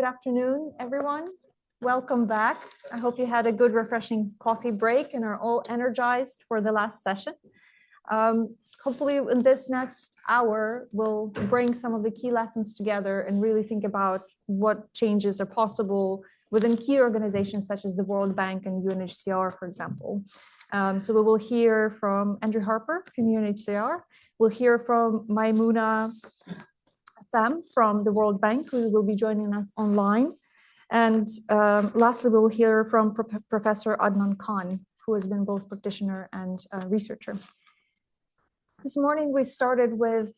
Good afternoon, everyone. Welcome back. I hope you had a good, refreshing coffee break and are all energized for the last session. Hopefully in this next hour, we'll bring some of the key lessons together and really think about what changes are possible within key organizations such as the World Bank and UNHCR, for example. So we will hear from Andrew Harper from UNHCR. We'll hear from Maimouna Tham from the World Bank, who will be joining us online. And lastly, we will hear from Professor Adnan Khan, who has been both practitioner and researcher. This morning, we started with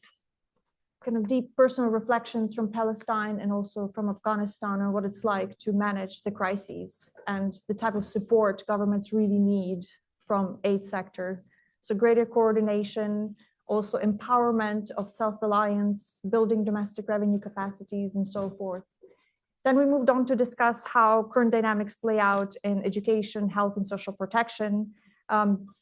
kind of deep personal reflections from Palestine and also from Afghanistan on what it's like to manage the crises and the type of support governments really need from aid sector. So greater coordination, also empowerment of self-reliance, building domestic revenue capacities, and so forth. Then we moved on to discuss how current dynamics play out in education, health, and social protection,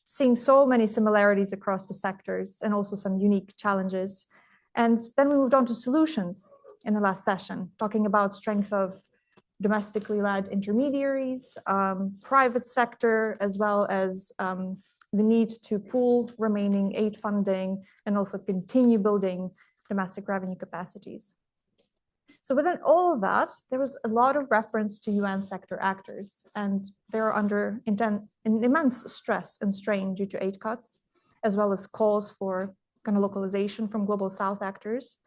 seeing so many similarities across the sectors and also some unique challenges. And then we moved on to solutions in the last session, talking about strength of domestically led intermediaries, private sector, as well as the need to pool remaining aid funding and also continue building domestic revenue capacities. So within all of that, there was a lot of reference to UN sector actors, and they're under immense stress and strain due to aid cuts, as well as calls for kind of localization from global South actors.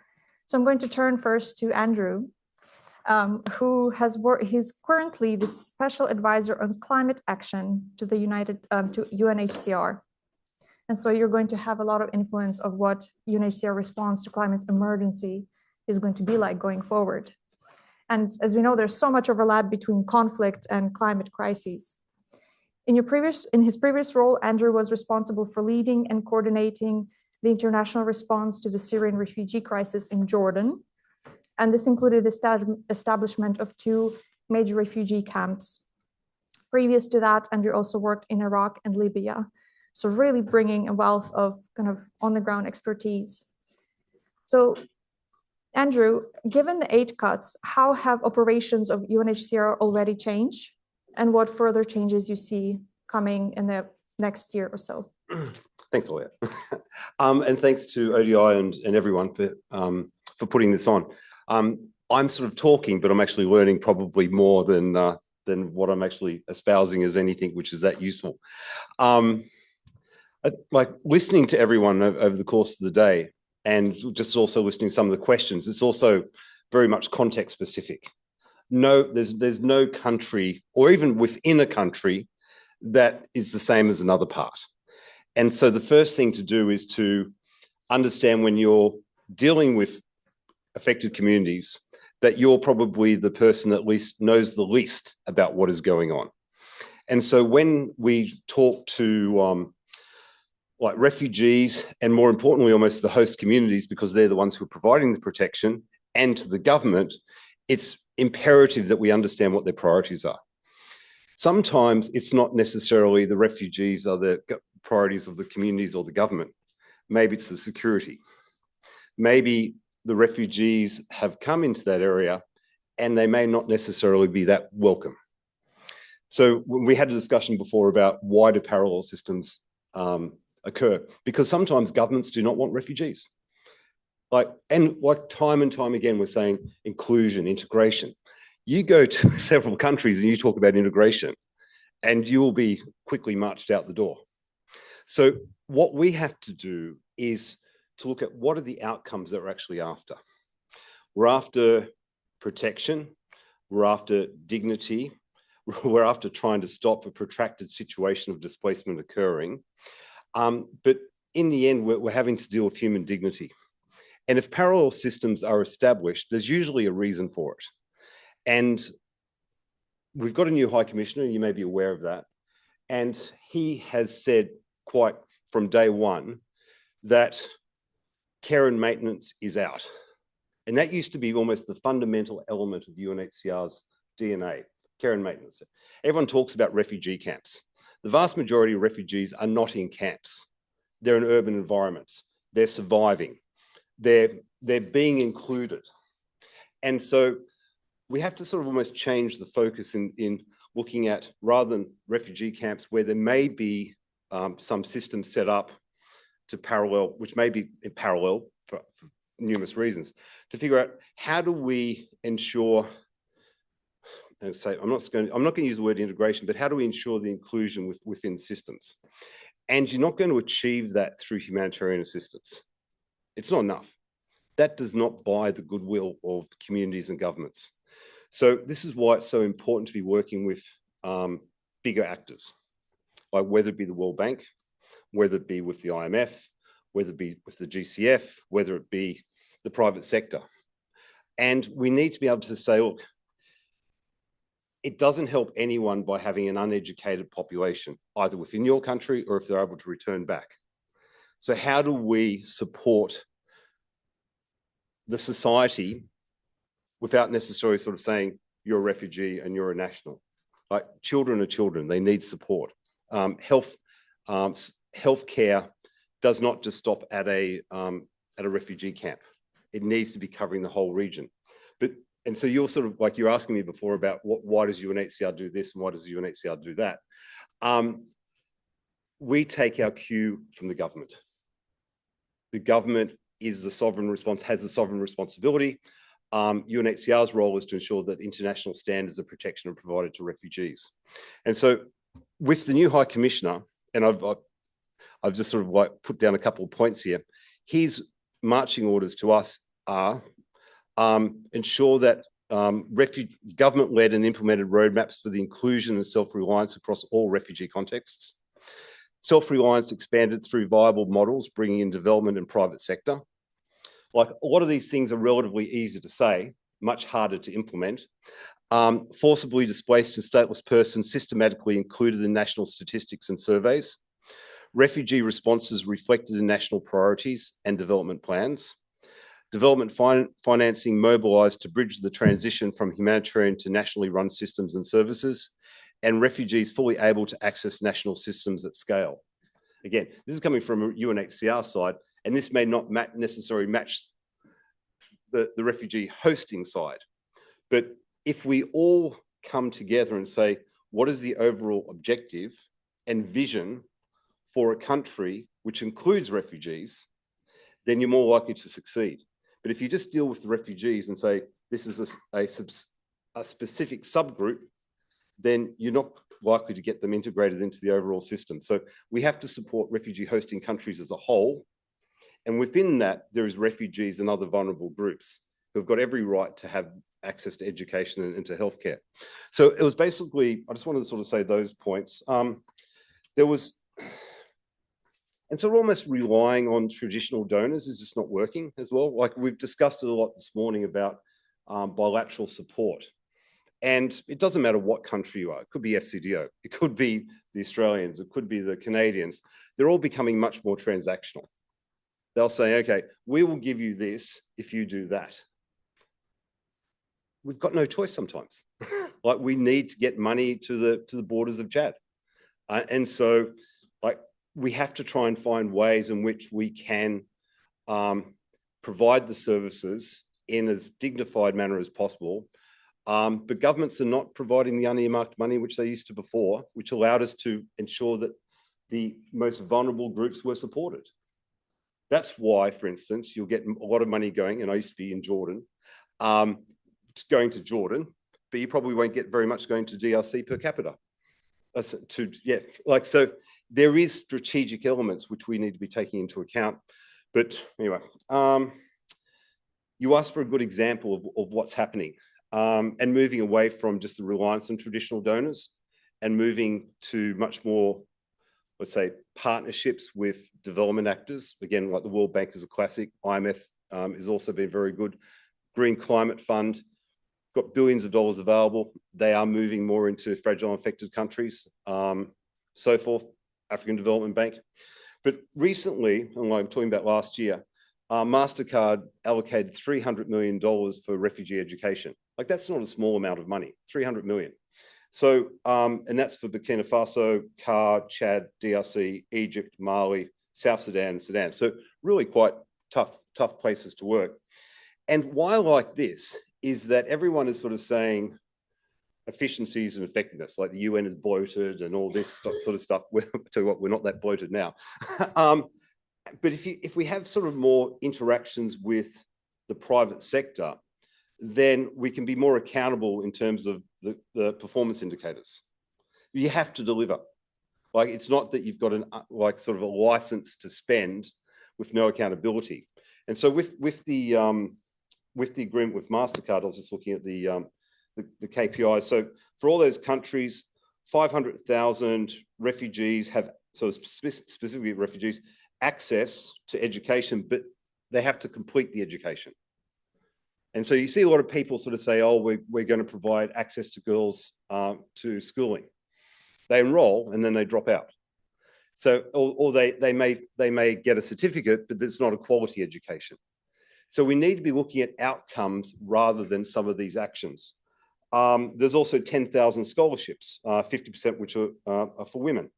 So I'm going to turn first to Andrew, who has worked. He's currently the special advisor on climate action to the to UNHCR, and so you're going to have a lot of influence of what UNHCR response to climate emergency is going to be like going forward. And as we know, there's so much overlap between conflict and climate crises. In his previous role, Andrew was responsible for leading and coordinating the international response to the Syrian refugee crisis in Jordan. And this included the establishment of 2 major refugee camps. Previous to that, Andrew also worked in Iraq and Libya. So really bringing a wealth of kind of on-the-ground expertise. So Andrew, given the aid cuts, how have operations of UNHCR already changed? And what further changes you see coming in the next year or so? Thanks, Oya. And thanks to ODI and everyone for putting this on. I'm sort of talking, but I'm actually learning probably more than what I'm actually espousing as anything which is that useful. Like listening to everyone over the course of the day, and just also listening to some of the questions, it's also very much context specific. No, there's no country, or even within a country, that is the same as another part. And so the first thing to do is to understand when you're dealing with affected communities that you're probably the person that least knows the least about what is going on. And so when we talk to like refugees, and more importantly, almost the host communities, because they're the ones who are providing the protection, and to the government, it's imperative that we understand what their priorities are. Sometimes it's not necessarily the refugees are the priorities of the communities or the government. Maybe it's the security. Maybe the refugees have come into that area and they may not necessarily be that welcome. So we had a discussion before about why do parallel systems occur? Because sometimes governments do not want refugees. Like time and time again, we're saying inclusion, integration. You go to several countries and you talk about integration and you will be quickly marched out the door. So what we have to do is to look at what are the outcomes that we're actually after. We're after protection, we're after dignity, we're after trying to stop a protracted situation of displacement occurring. But in the end, we're having to deal with human dignity. And if parallel systems are established, there's usually a reason for it. And we've got a new High Commissioner, you may be aware of that. And he has said quite from day one that care and maintenance is out. And that used to be almost the fundamental element of UNHCR's DNA, care and maintenance. Everyone talks about refugee camps. The vast majority of refugees are not in camps. They're in urban environments. They're surviving. They're being included. And so we have to sort of almost change the focus in looking at, rather than refugee camps where there may be some systems set up to parallel, which may be in parallel for numerous reasons, to figure out how do we ensure, and say, I'm not going to use the word integration, but how do we ensure the inclusion within systems? And you're not going to achieve that through humanitarian assistance. It's not enough. That does not buy the goodwill of communities and governments. So this is why it's so important to be working with bigger actors, like whether it be the World Bank, whether it be with the IMF, whether it be with the GCF, whether it be the private sector. And we need to be able to say, look, it doesn't help anyone by having an uneducated population, either within your country or if they're able to return back. So how do we support the society without necessarily sort of saying you're a refugee and you're a national? Like, children are children, they need support. Healthcare does not just stop at a refugee camp. It needs to be covering the whole region. And so you're sort of like, you're asking me before about why does UNHCR do this and why does UNHCR do that? We take our cue from the government. The government is the sovereign has the sovereign responsibility. UNHCR's role is to ensure that international standards of protection are provided to refugees. And so with the new High Commissioner, and I've just sort of like put down a couple of points here, his marching orders to us are ensure that government-led and implemented roadmaps for the inclusion and self-reliance across all refugee contexts. Self-reliance expanded through viable models, bringing in development and private sector. Like, a lot of these things are relatively easy to say, much harder to implement. Forcibly displaced and stateless persons systematically included in national statistics and surveys. Refugee responses reflected in national priorities and development plans. Development financing mobilised to bridge the transition from humanitarian to nationally run systems and services, and refugees fully able to access national systems at scale. Again, this is coming from a UNHCR side, and this may not necessarily match the refugee hosting side. But if we all come together and say, what is the overall objective and vision for a country which includes refugees, then you're more likely to succeed. But if you just deal with the refugees and say, this is a specific subgroup, then you're not likely to get them integrated into the overall system. So we have to support refugee hosting countries as a whole. And within that, there is refugees and other vulnerable groups who've got every right to have access to education and to healthcare. So it was basically, I just wanted to sort of say those points. And so we're almost relying on traditional donors is just not working as well. Like, we've discussed it a lot this morning about bilateral support. And it doesn't matter what country you are. It could be FCDO. It could be the Australians. It could be the Canadians. They're all becoming much more transactional. They'll say, okay, we will give you this if you do that. We've got no choice sometimes. Like, we need to get money to the borders of Chad. And so, like, we have to try and find ways in which we can provide the services in as dignified manner as possible. But governments are not providing the unearmarked money which they used to before, which allowed us to ensure that the most vulnerable groups were supported. That's why, for instance, you'll get a lot of money going, and I used to be in Jordan, going to Jordan, but you probably won't get very much going to DRC per capita. So there is strategic elements which we need to be taking into account. But anyway, you asked for a good example of what's happening and moving away from just the reliance on traditional donors and moving to much more, let's say, partnerships with development actors. Again, like the World Bank is a classic. IMF has also been very good. Green Climate Fund, got billions of dollars available. They are moving more into fragile affected countries, so forth, African Development Bank. But recently, and I'm talking about last year, MasterCard allocated $300 million for refugee education. Like, that's not a small amount of money, 300 million. So, and that's for Burkina Faso, CAR, Chad, DRC, Egypt, Mali, South Sudan, and Sudan. So really quite tough places to work. And why I like this is that everyone is sort of saying efficiencies and effectiveness, like the UN is bloated and all this sort of stuff. I'll tell you what, we're not that bloated now. But if we have sort of more interactions with the private sector, then we can be more accountable in terms of the performance indicators. You have to deliver. Like, it's not that you've got like sort of a license to spend with no accountability. And so with the agreement with MasterCard, I was just looking at the KPIs. So for all those countries, 500,000 refugees have, so specifically refugees, access to education, but they have to complete the education. And so you see a lot of people sort of say, oh, we're going to provide access to girls to schooling. They enroll and then they drop out. So, or they may get a certificate, but it's not a quality education. So we need to be looking at outcomes rather than some of these actions. There's also 10,000 scholarships, 50% which are for women.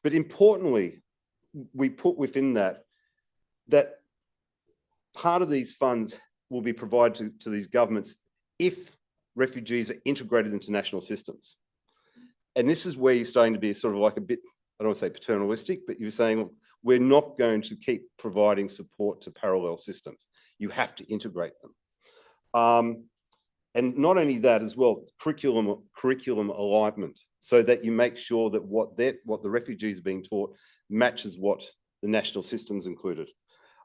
But importantly, we put within that part of these funds will be provided to these governments if refugees are integrated into national systems. And this is where you're starting to be sort of like a bit, I don't want to say paternalistic, but you're saying, well, we're not going to keep providing support to parallel systems. You have to integrate them. And not only that as well, curriculum alignment, so that you make sure that what the refugees are being taught matches what the national systems included.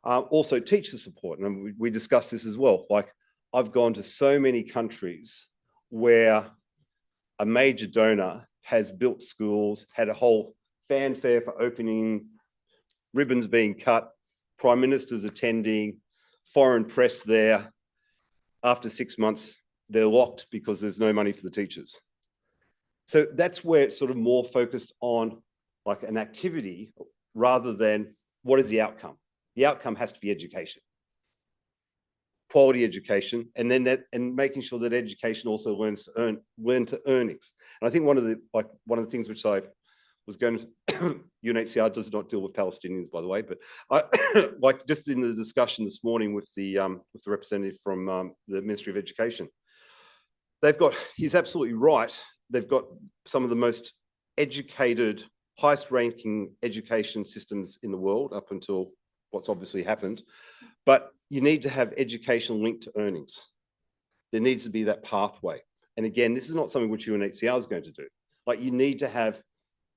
Also teacher support, and we discussed this as well. Like, I've gone to so many countries where a major donor has built schools, had a whole fanfare for opening, ribbons being cut, prime ministers attending, foreign press there. After 6 months, they're locked because there's no money for the teachers. So that's where it's sort of more focused on like an activity rather than what is the outcome. The outcome has to be education, quality education, and then making sure that education also learn to earnings. And I think one of the things which I was going to, UNHCR does not deal with Palestinians, by the way, but I like just in the discussion this morning with the representative from the Ministry of Education, he's absolutely right. They've got some of the most educated, highest ranking education systems in the world up until what's obviously happened, but you need to have education linked to earnings. There needs to be that pathway. And again, this is not something which UNHCR is going to do. Like, you need to have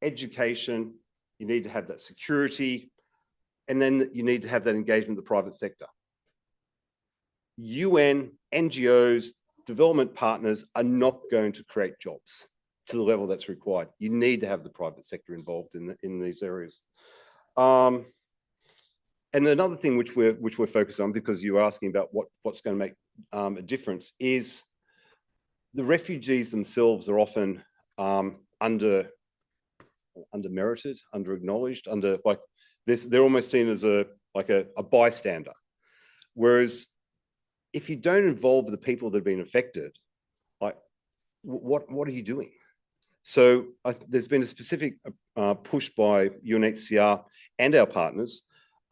education, you need to have that security, and then you need to have that engagement with the private sector. UN, NGOs, development partners are not going to create jobs to the level that's required. You need to have the private sector involved in these areas. And another thing which we're focused on, because you were asking about what's going to make a difference, is the refugees themselves are often under-merited, under-acknowledged, they're almost seen as a bystander. Whereas if you don't involve the people that have been affected, like, what are you doing? So there's been a specific push by UNHCR and our partners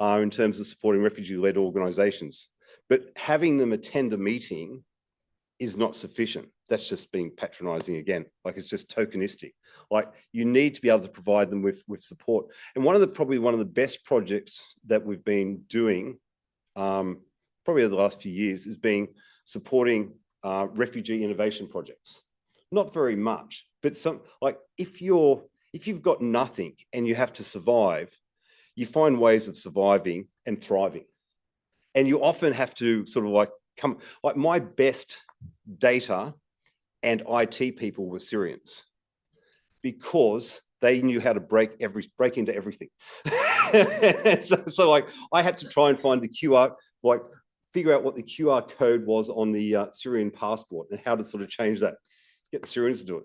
in terms of supporting refugee-led organisations. But having them attend a meeting is not sufficient. That's just being patronising again. Like, it's just tokenistic. Like, you need to be able to provide them with support. And probably one of the best projects that we've been doing probably over the last few years is supporting refugee innovation projects. Not very much, but if you've got nothing and you have to survive, you find ways of surviving and thriving. And you often have to sort of my best data and IT people were Syrians, because they knew how to break into everything. so I had to try and find the QR, figure out what the QR code was on the Syrian passport and how to sort of change that. Get the Syrians to do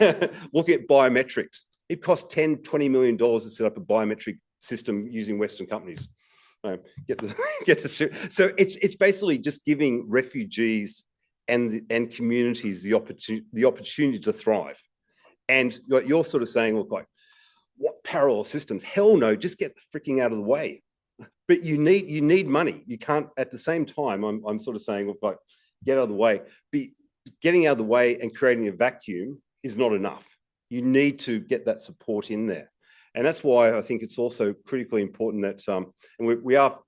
it. Look at biometrics. It cost $10-20 million to set up a biometric system using Western companies. So it's basically just giving refugees and communities the opportunity to thrive. And you're sort of saying, look, like, what parallel systems? Hell no, just get the freaking out of the way. But you need money. You can't, at the same time, I'm sort of saying, look, like, get out of the way. Getting out of the way and creating a vacuum is not enough. You need to get that support in there. And that's why I think it's also critically important that, and we are,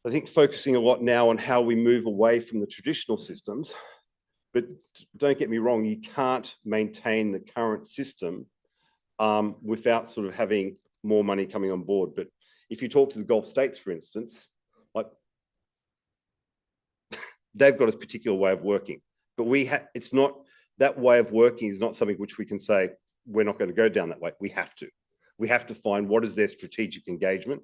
I think, focusing a lot now on how we move away from the traditional systems. But don't get me wrong, you can't maintain the current system without sort of having more money coming on board. But if you talk to the Gulf states, for instance, like they've got a particular way of working, but it's not, that way of working is not something which we can say, we're not going to go down that way. We have to find what is their strategic engagement.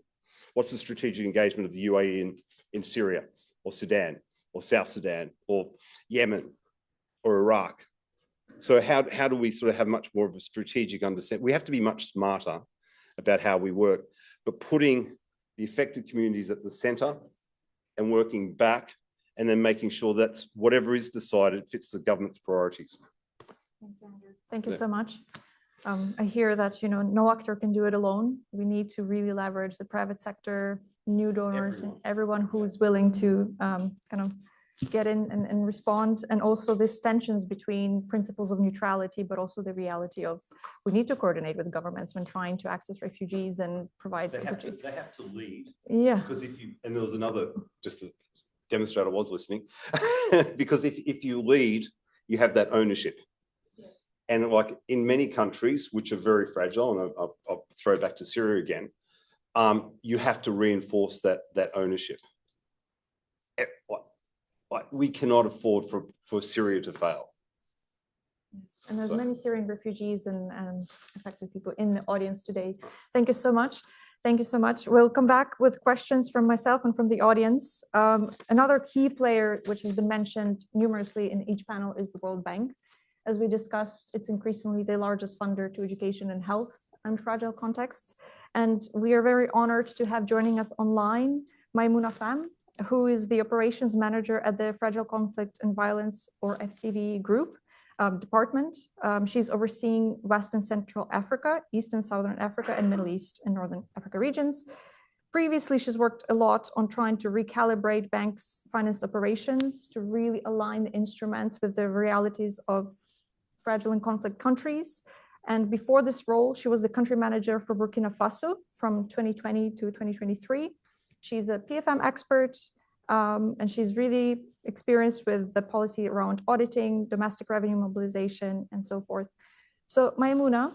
What's the strategic engagement of the UAE in Syria or Sudan or South Sudan or Yemen or Iraq? So how do we sort of have much more of a strategic understanding? We have to be much smarter about how we work, but putting the affected communities at the center and working back and then making sure that whatever is decided fits the government's priorities. Thank you, Andrew. Thank you so much. I hear that, you know, no actor can do it alone. We need to really leverage the private sector, new donors, and everyone who's willing to kind of get in and respond. And also these tensions between principles of neutrality, but also the reality of we need to coordinate with governments when trying to access refugees and provide. They have to lead. Yeah. Because and there was another, just to demonstrate I was listening, because if you lead, you have that ownership. Yes. And like in many countries, which are very fragile, and I'll throw back to Syria again, you have to reinforce that ownership. We cannot afford for Syria to fail. Yes. And there's many Syrian refugees and affected people in the audience today. Thank you so much. Thank you so much. We'll come back with questions from myself and from the audience. Another key player, which has been mentioned numerously in each panel, is the World Bank. As we discussed, it's increasingly the largest funder to education and health and fragile contexts. And we are very honored to have joining us online Maimouna Fam, who is the operations manager at the Fragile Conflict and Violence, or FCV Group department. She's overseeing West and Central Africa, East and Southern Africa, and Middle East and Northern Africa regions. Previously, she's worked a lot on trying to recalibrate banks' financed operations to really align the instruments with the realities of fragile and conflict countries. And before this role, she was the country manager for Burkina Faso from 2020 to 2023. She's a PFM expert, and she's really experienced with the policy around auditing, domestic revenue mobilization, and so forth. So Maimouna,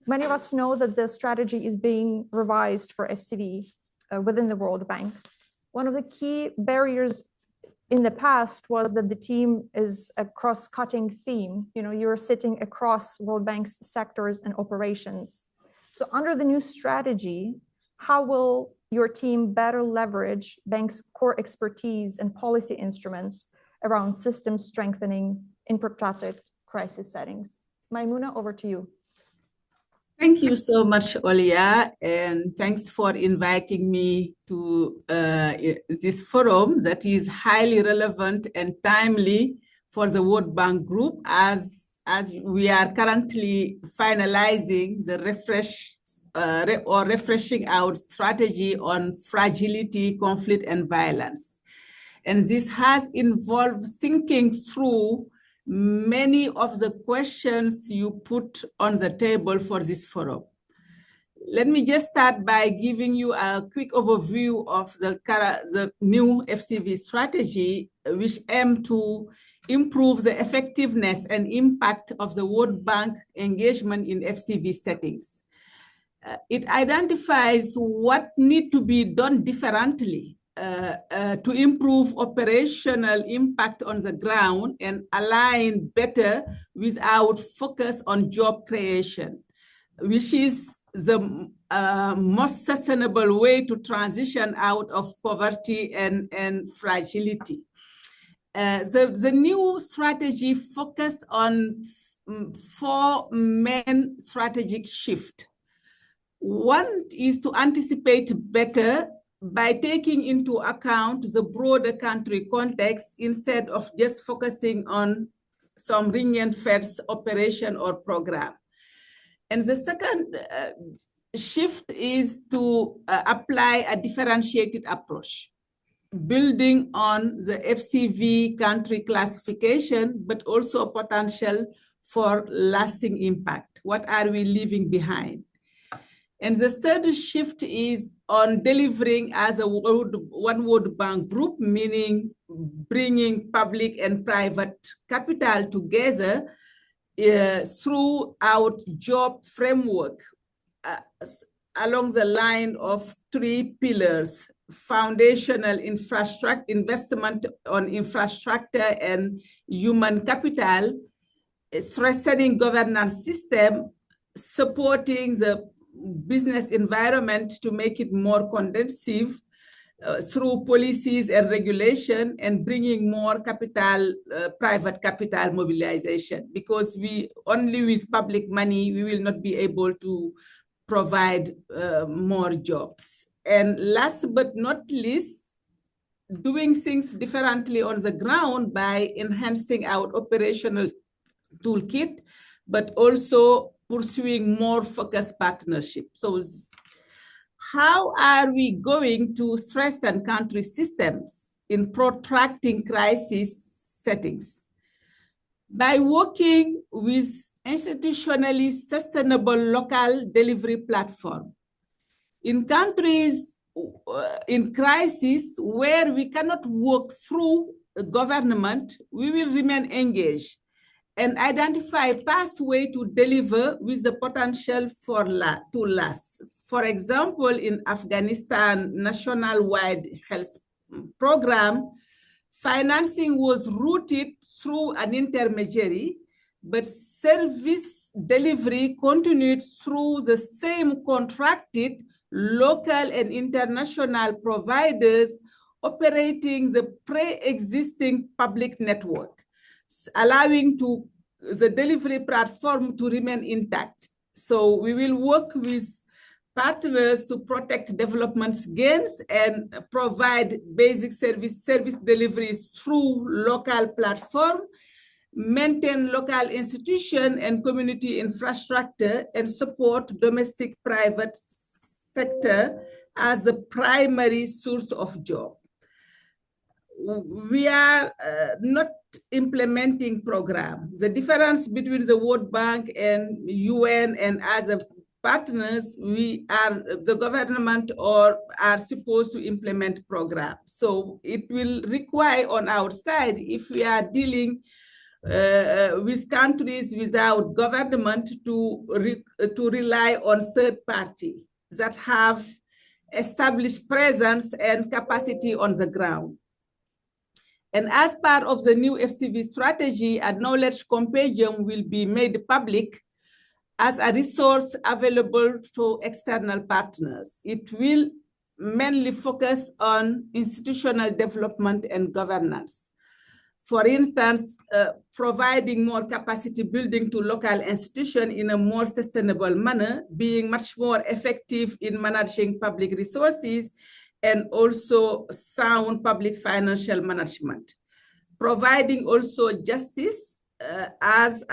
many of us know that the strategy is being revised for FCV within the World Bank. One of the key barriers in the past was that the team is a cross-cutting theme. You know, you're sitting across World Bank's sectors and operations. So under the new strategy, how will your team better leverage bank's core expertise and policy instruments around system strengthening in protracted crisis settings? Maimouna, over to you. Thank you so much, Olia, and thanks for inviting me to this forum that is highly relevant and timely for the World Bank Group as we are currently finalizing the refreshing our strategy on fragility, conflict, and violence. And this has involved thinking through many of the questions you put on the table for this forum. Let me just start by giving you a quick overview of the new FCV strategy, which aims to improve the effectiveness and impact of the World Bank engagement in FCV settings. It identifies what needs to be done differently to improve operational impact on the ground and align better with our focus on job creation, which is the most sustainable way to transition out of poverty and fragility. The new strategy focuses on 4 main strategic shifts. One is to anticipate better by taking into account the broader country context instead of just focusing on some region-first operation or program. And the second shift is to apply a differentiated approach. building on the FCV country classification, but also potential for lasting impact. What are we leaving behind? And the third shift is on delivering as a One World Bank group, meaning bringing public and private capital together throughout job framework along the line of 3 pillars: foundational infrastructure, investment on infrastructure and human capital, strengthening governance system, supporting the business environment to make it more conducive through policies and regulation, and bringing more capital, private capital mobilization, because we only with public money, we will not be able to provide more jobs. And last but not least, doing things differently on the ground by enhancing our operational toolkit, but also pursuing more focused partnership. So how are we going to strengthen country systems in protracting crisis settings? By working with institutionally sustainable local delivery platform. In countries in crisis where we cannot work through government, we will remain engaged and identify pathway to deliver with the potential to last. For example, in Afghanistan national-wide health program, financing was routed through an intermediary, but service delivery continued through the same contracted local and international providers operating the pre-existing public network, allowing the delivery platform to remain intact. So we will work with partners to protect development gains and provide basic service deliveries through local platform, maintain local institution and community infrastructure, and support domestic private sector as a primary source of job. We are not implementing programs. The difference between the World Bank and UN and other partners, the government are supposed to implement programs. So it will require on our side, if we are dealing with countries without government, to rely on third party that have established presence and capacity on the ground. And as part of the new FCV strategy, a knowledge compendium will be made public as a resource available to external partners. It will mainly focus on institutional development and governance. For instance, providing more capacity building to local institutions in a more sustainable manner, being much more effective in managing public resources, and also sound public financial management. Providing also justice as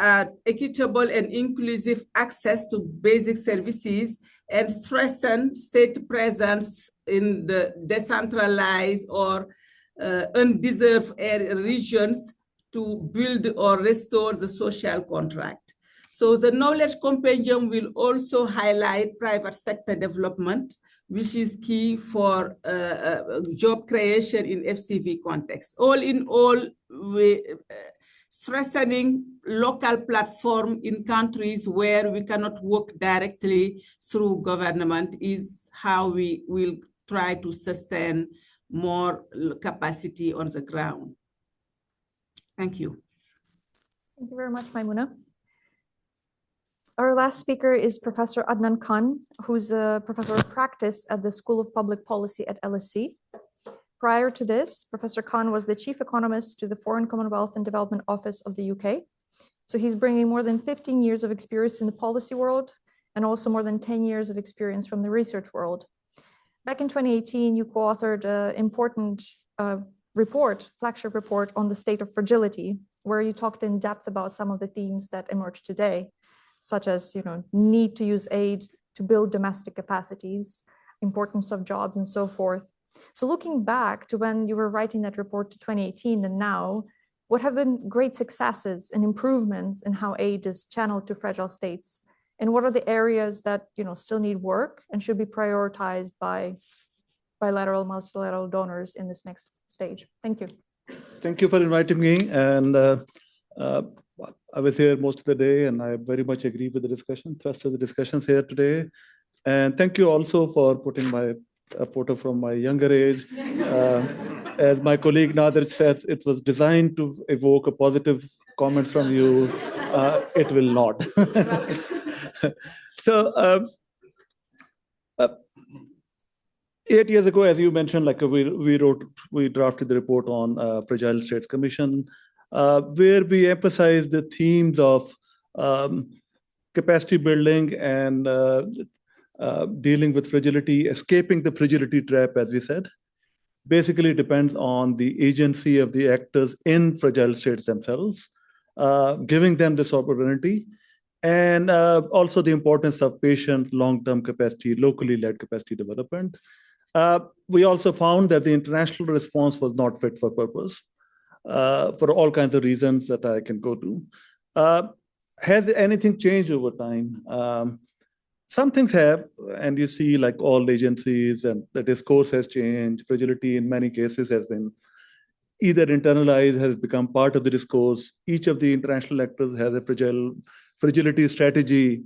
equitable and inclusive access to basic services, and strengthen state presence in the decentralized or undeserved regions to build or restore the social contract. So the knowledge compendium will also highlight private sector development, which is key for job creation in FCV context. All in all, strengthening local platform in countries where we cannot work directly through government is how we will try to sustain more capacity on the ground. Thank you. Thank you very much, Maimouna. Our last speaker is Professor Adnan Khan, who's a professor of practice at the School of Public Policy at LSE. Prior to this, Professor Khan was the chief economist to the Foreign Commonwealth and Development Office of the UK. So he's bringing more than 15 years of experience in the policy world, and also more than 10 years of experience from the research world. Back in 2018, you co-authored an important flagship report on the state of fragility, where you talked in depth about some of the themes that emerge today, such as need to use aid to build domestic capacities, importance of jobs, and so forth. So looking back to when you were writing that report to 2018 and now, what have been great successes and improvements in how aid is channeled to fragile states? And what are the areas that still need work and should be prioritized by bilateral, multilateral donors in this next stage? Thank you. Thank you for inviting me. And I was here most of the day, and I very much agree with the discussion, thrust of the discussions here today. And thank you also for putting a photo from my younger age. As my colleague Nader said, it was designed to evoke a positive comment from you. It will not. So 8 years ago, as you mentioned, like we drafted the report on Fragile States Commission, where we emphasized the themes of capacity building and dealing with fragility, escaping the fragility trap, as we said. Basically, it depends on the agency of the actors in fragile states themselves, giving them this opportunity, and also the importance of patient long-term capacity, locally led capacity development. We also found that the international response was not fit for purpose for all kinds of reasons that I can go to. Has anything changed over time? Some things have, and you see like all agencies and the discourse has changed. Fragility in many cases has been either internalized, has become part of the discourse. Each of the international actors has a fragility strategy.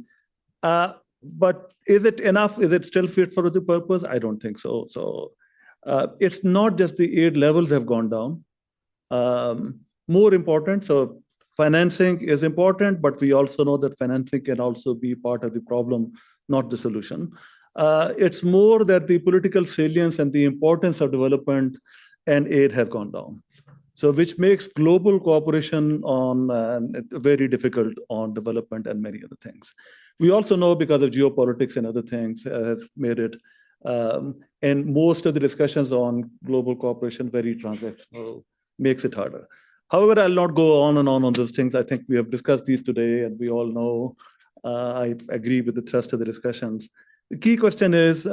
But is it enough? Is it still fit for the purpose? I don't think so. So it's not just the aid levels have gone down. More important, so financing is important, but we also know that financing can also be part of the problem, not the solution. It's more that the political salience and the importance of development and aid has gone down. So which makes global cooperation on very difficult on development and many other things. We also know because of geopolitics and other things has made it, and most of the discussions on global cooperation very transactional, makes it harder. However, I'll not go on and on those things. I think we have discussed these today, and we all know I agree with the thrust of the discussions. The key question is,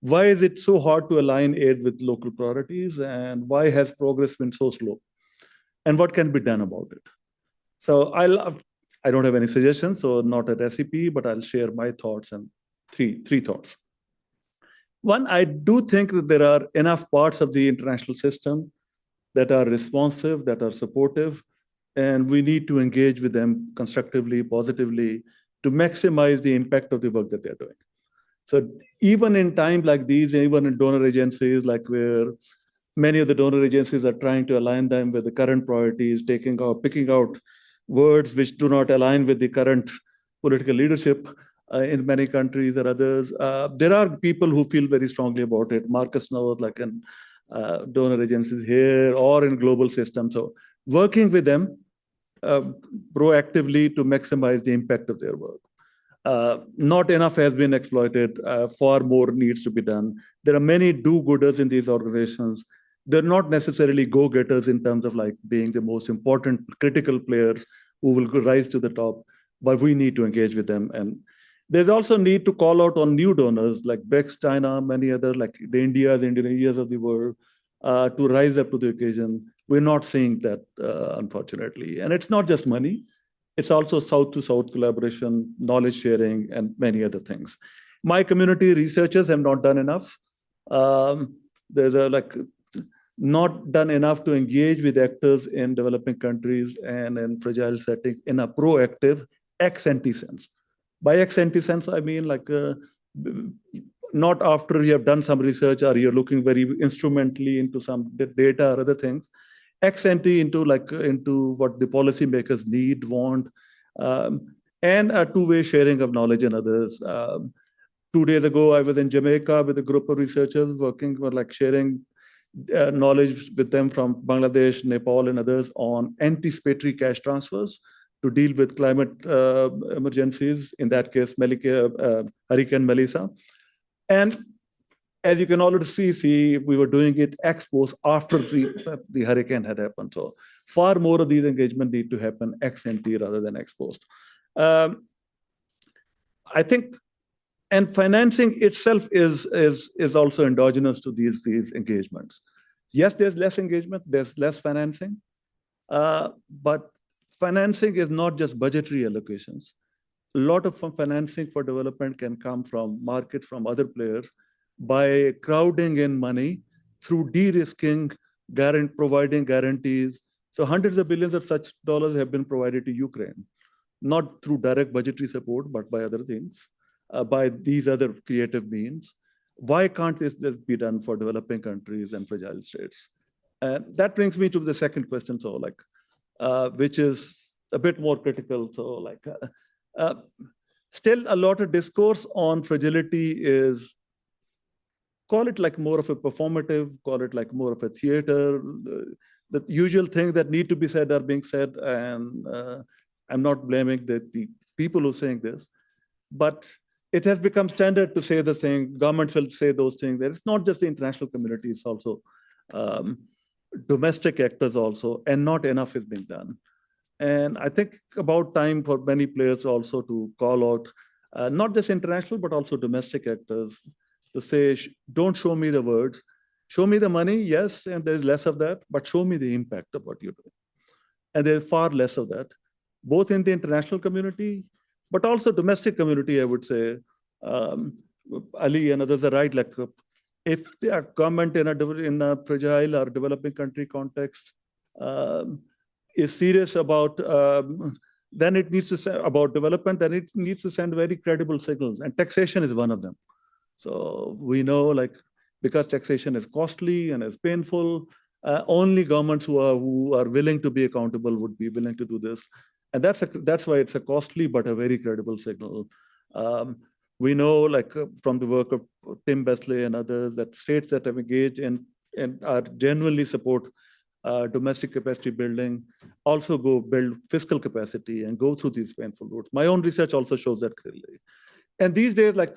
why is it so hard to align aid with local priorities, and why has progress been so slow? And what can be done about it? So I don't have any suggestions, so not a recipe, but I'll share my thoughts and three thoughts. One, I do think that there are enough parts of the international system that are responsive, that are supportive, and we need to engage with them constructively, positively, to maximize the impact of the work that they're doing. So even in times like these, even in donor agencies, like where many of the donor agencies are trying to align them with the current priorities, picking out words which do not align with the current political leadership in many countries or others. There are people who feel very strongly about it. Marcus knows, like in donor agencies here or in global systems. So working with them proactively to maximize the impact of their work. Not enough has been exploited. Far more needs to be done. There are many do-gooders in these organizations. They're not necessarily go-getters in terms of like being the most important critical players who will rise to the top, but we need to engage with them. And there's also need to call out on new donors like BRICS, China, many other, like the Indias, Indonesias of the world, to rise up to the occasion. We're not seeing that, unfortunately. And it's not just money. It's also South-to-South collaboration, knowledge sharing, and many other things. My community researchers have not done enough. There's not done enough to engage with actors in developing countries and in fragile settings in a proactive ex-ante sense. By ex-ante sense, I mean like not after you have done some research or you're looking very instrumentally into some data or other things. Ex-ante into what the policymakers need, want, and a two-way sharing of knowledge and others. 2 days ago, I was in Jamaica with a group of researchers working for sharing knowledge with them from Bangladesh, Nepal, and others on anticipatory cash transfers to deal with climate emergencies, in that case, Hurricane Melissa. And as you can already see, we were doing it ex post after the hurricane had happened. So far more of these engagements need to happen ex ante rather than ex post. I think And financing itself is also endogenous to these engagements. Yes, there's less engagement, there's less financing, but financing is not just budgetary allocations. A lot of financing for development can come from market, from other players, by crowding in money through de-risking, providing guarantees. So hundreds of billions of such dollars have been provided to Ukraine, not through direct budgetary support, but by other things, by these other creative means. Why can't this be done for developing countries and fragile states? That brings me to the second question, which is a bit more critical. Still a lot of discourse on fragility is, call it like more of a performative, call it like more of a theater. The usual things that need to be said are being said, and I'm not blaming the people who are saying this, but it has become standard to say the thing. Governments will say those things. It's not just the international community, it's also domestic actors also, and not enough is being done. And I think about time for many players also to call out, not just international, but also domestic actors, to say, don't show me the words, show me the money, yes, and there's less of that, but show me the impact of what you're doing. And there's far less of that, both in the international community, but also domestic community, I would say. Ali and others are right, like if the government in a fragile or developing country context is serious about then it needs to say about development, then it needs to send very credible signals, and taxation is one of them. So we know, like, because taxation is costly and is painful, only governments who are willing to be accountable would be willing to do this, and that's why it's a costly but a very credible signal. We know, like from the work of Tim Besley and others, that states that have engaged in and are genuinely support domestic capacity building also go build fiscal capacity and go through these painful routes. My own research also shows that clearly. And these days, like,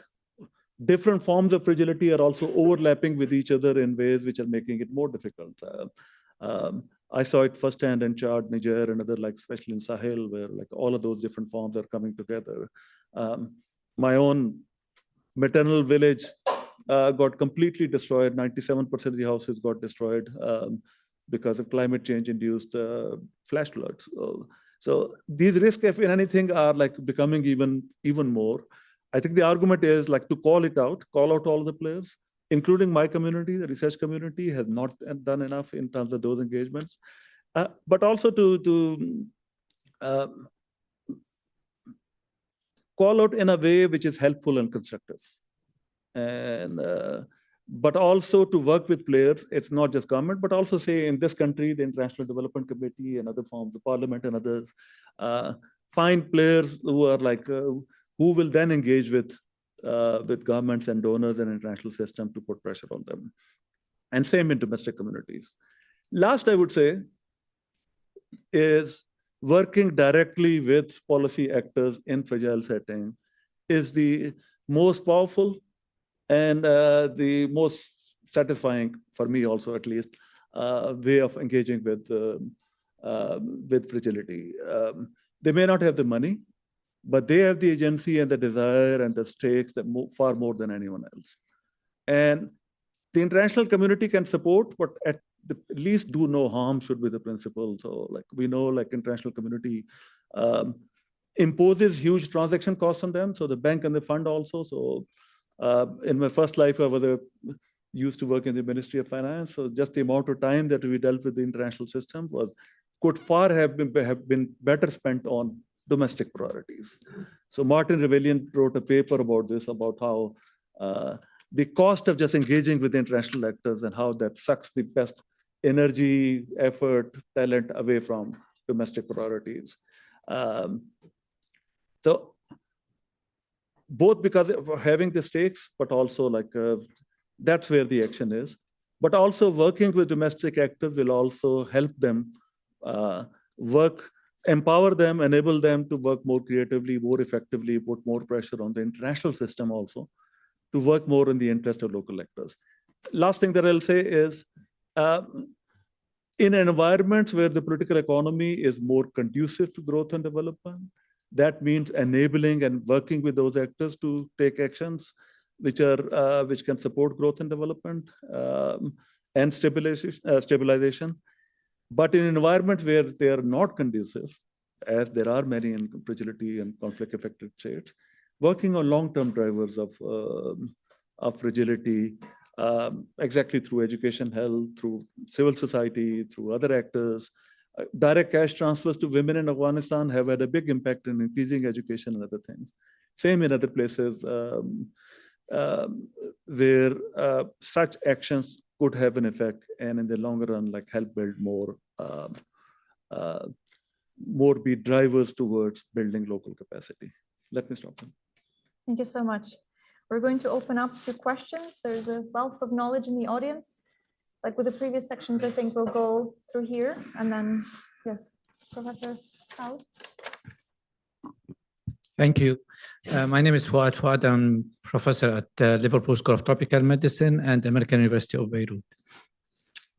different forms of fragility are also overlapping with each other in ways which are making it more difficult. I saw it firsthand in Chad, Niger, and other, like, especially in Sahel, where like all of those different forms are coming together. My own maternal village got completely destroyed. 97% of the houses got destroyed because of climate change induced flash floods. So these risks, if anything, are like becoming even more. I think the argument is like to call out all the players, including my community. The research community has not done enough in terms of those engagements, but also to call out in a way which is helpful and constructive, and but also to work with players. It's not just government, but also, say, in this country, the International Development Committee and other forms, the parliament and others, find players who are like who will then engage with governments and donors and international system to put pressure on them. And same in domestic communities. Last, I would say, is working directly with policy actors in fragile setting is the most powerful and the most satisfying, for me also at least, way of engaging with fragility. They may not have the money, but they have the agency and the desire and the stakes that far more than anyone else. And the international community can support, but at least do no harm should be the principle. So, like, we know, like, international community imposes huge transaction costs on them. So the bank and the fund also. So in my first life, I used to work in the Ministry of Finance. So just the amount of time that we dealt with the international system could far have been better spent on domestic priorities. So Martin Revellian wrote a paper about this, about how the cost of just engaging with international actors and how that sucks the best energy, effort, talent away from domestic priorities. So both because of having the stakes, but also like that's where the action is. But also working with domestic actors will also help them empower them, enable them to work more creatively, more effectively, put more pressure on the international system also to work more in the interest of local actors. Last thing that I'll say is, in environments where the political economy is more conducive to growth and development, That means enabling and working with those actors to take actions which can support growth and development and stabilization. But in an environment where they are not conducive, as there are many in fragility and conflict-affected states, working on long-term drivers of fragility, exactly through education, health, through civil society, through other actors. Direct cash transfers to women in Afghanistan have had a big impact in increasing education and other things. Same in other places where such actions could have an effect, and in the longer run, like help build more be drivers towards building local capacity. Let me stop. Thank you so much. We're going to open up to questions. There's a wealth of knowledge in the audience. Like with the previous sections, I think we'll go through here and then, yes, Professor Khaled. Thank you. My name is Fouad Fouad. I'm professor at Liverpool School of Tropical Medicine and American University of Beirut.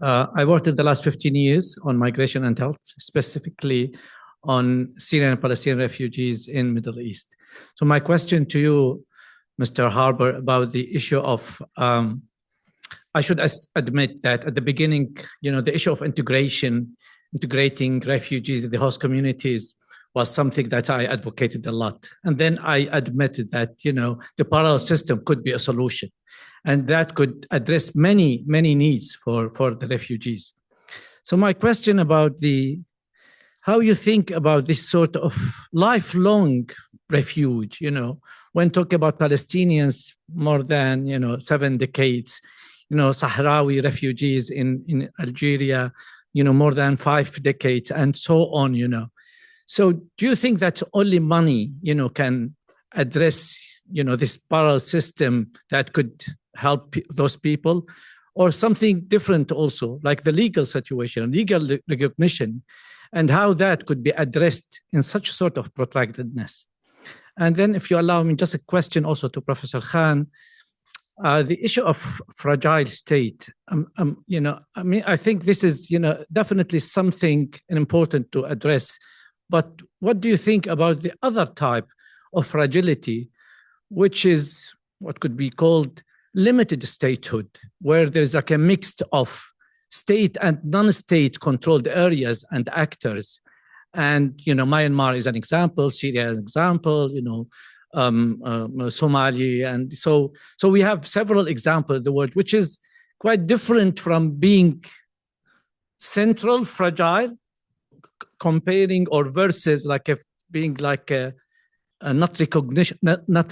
I worked in the last 15 years on migration and health, specifically on Syrian and Palestinian refugees in Middle East. So my question to you, Mr. Harber, about the issue of, I should admit that at the beginning, the issue of integrating refugees in the host communities was something that I advocated a lot. And then I admitted that, the parallel system could be a solution, and that could address many, many needs for the refugees. So my question about how you think about this sort of lifelong refuge, when talking about Palestinians more than, 7 decades, Sahrawi refugees in Algeria, more than 5 decades, and so on, So do you think that only money, can address, this parallel system that could help those people, or something different also, like the legal situation, legal recognition, and how that could be addressed in such sort of protractedness? And then if you allow me, just a question also to Professor Khan, the issue of fragile state, I think this is, definitely something important to address. But what do you think about the other type of fragility, which is what could be called limited statehood, where there's like a mix of state and non-state controlled areas and actors? And, Myanmar is an example, Syria is an example, Somalia. And so we have several examples of the world, which is quite different from being central, fragile, comparing or versus being like a not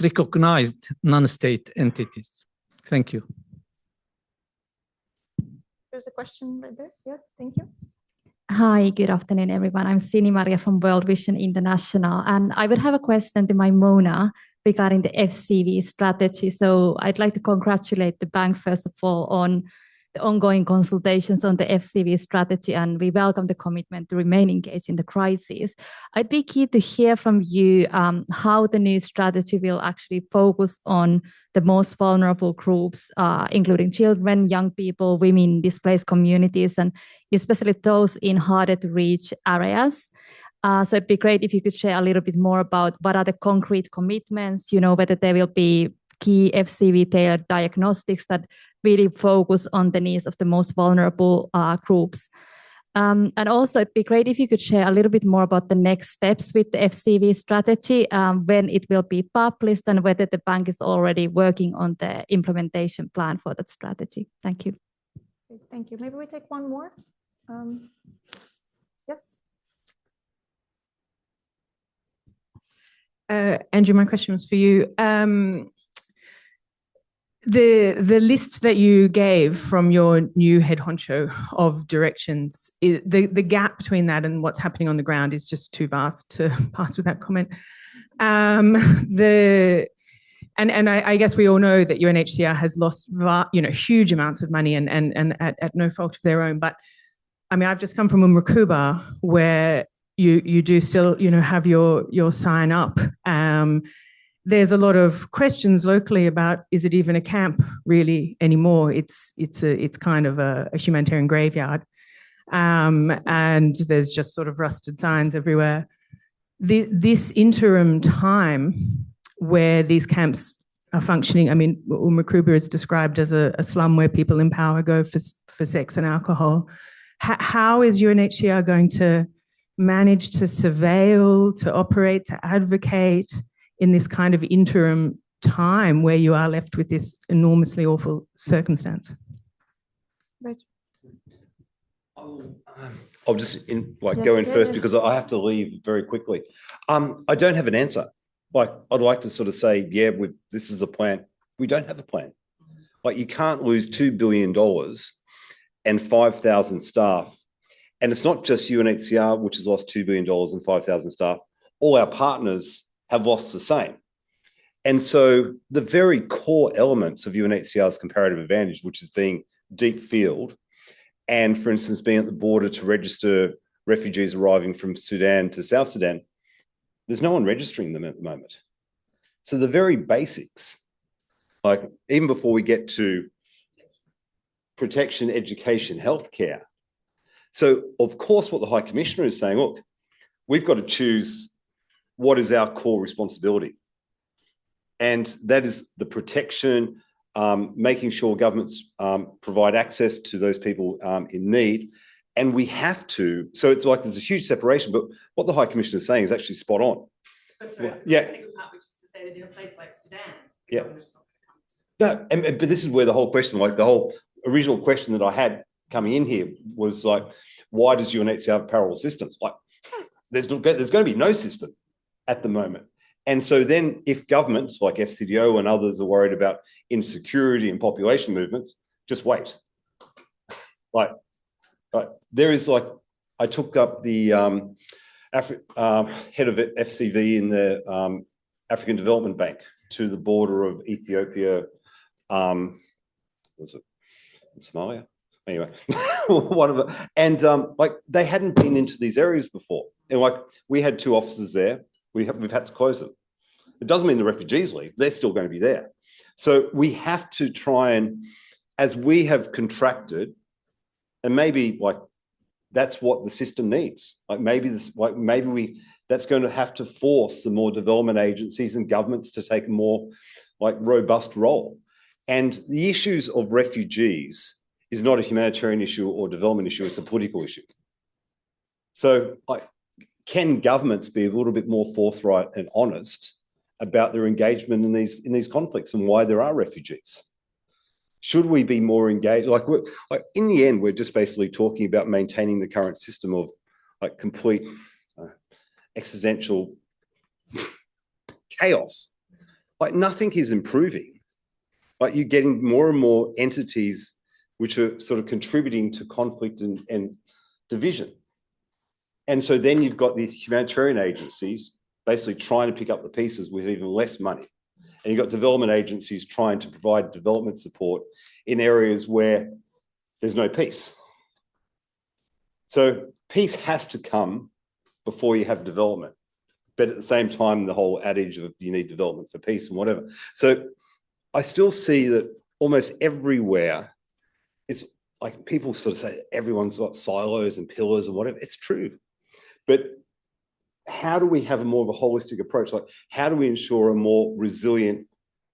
recognized non-state entities. Thank you. There's a question right there. Yeah, thank you. Hi, good afternoon, everyone. I'm Sini Maria from World Vision International, and I would have a question to Maimouna regarding the FCV strategy. So I'd like to congratulate the bank, first of all, on the ongoing consultations on the FCV strategy, and we welcome the commitment to remain engaged in the crisis. I'd be keen to hear from you how the new strategy will actually focus on the most vulnerable groups, including children, young people, women, displaced communities, and especially those in harder to reach areas. So it'd be great if you could share a little bit more about what are the concrete commitments, whether there will be key FCV tailored diagnostics that really focus on the needs of the most vulnerable groups. And also, it'd be great if you could share a little bit more about the next steps with the FCV strategy, when it will be published, and whether the bank is already working on the implementation plan for that strategy. Thank you. Thank you. Maybe we take one more. Yes. Andrew, my question was for you. The list that you gave from your new head honcho of directions, the gap between that and what's happening on the ground is just too vast to pass without comment. I guess we all know that UNHCR has lost huge amounts of money and at no fault of their own. But I mean, I've just come from Umrakuba, where you do still have your sign up. There's a lot of questions locally about, is it even a camp really anymore? It's kind of a humanitarian graveyard, and there's just sort of rusted signs everywhere. this interim time where these camps are functioning, I mean, Umrakuba is described as a slum where people in power go for sex and alcohol. How is UNHCR going to manage to surveil, to operate, to advocate in this kind of interim time where you are left with this enormously awful circumstance? Right. I'll just go in first because I have to leave very quickly. I don't have an answer. I'd like to sort of say, yeah, this is the plan. We don't have a plan. You can't lose $2 billion and 5,000 staff. And it's not just UNHCR, which has lost $2 billion and 5,000 staff. All our partners have lost the same. And so the very core elements of UNHCR's comparative advantage, which is being deep field, and for instance, being at the border to register refugees arriving from Sudan to South Sudan, there's no one registering them at the moment. So the very basics, even before we get to protection, education, healthcare. So of course, what the High Commissioner is saying, look, we've got to choose what is our core responsibility. And that is the protection, making sure governments provide access to those people in need. And we have to, so it's like there's a huge separation, but what the High Commissioner is saying is actually spot on. That's right. Yeah. The second part, which is to say that in a place like Sudan, the Yeah. government's not going to come. No, but this is where the whole question, the whole original question that I had coming in here was why does UNHCR have parallel systems? There's going to be no system at the moment. And so then if governments like FCDO and others are worried about insecurity and population movements, just wait. There is I took up the head of FCV in the African Development Bank to the border of Ethiopia, was it in Somalia? Anyway, whatever. And they hadn't been into these areas before. And we had 2 offices there. We've had to close them. It doesn't mean the refugees leave. They're still going to be there. So we have to try and, as we have contracted, and maybe that's what the system needs. That's going to have to force the more development agencies and governments to take a more robust role. And the issues of refugees is not a humanitarian issue or development issue, it's a political issue. So can governments be a little bit more forthright and honest about their engagement in these conflicts and why there are refugees? Should we be more engaged? In the end, we're just basically talking about maintaining the current system of complete existential chaos. Nothing is improving. You're getting more and more entities which are sort of contributing to conflict and division. And so then you've got these humanitarian agencies basically trying to pick up the pieces with even less money. And you've got development agencies trying to provide development support in areas where there's no peace. So peace has to come before you have development. But at the same time, the whole adage of you need development for peace and whatever. So I still see that almost everywhere, it's people sort of say everyone's got silos and pillars and whatever. It's true. But how do we have a more of a holistic approach? How do we ensure a more resilient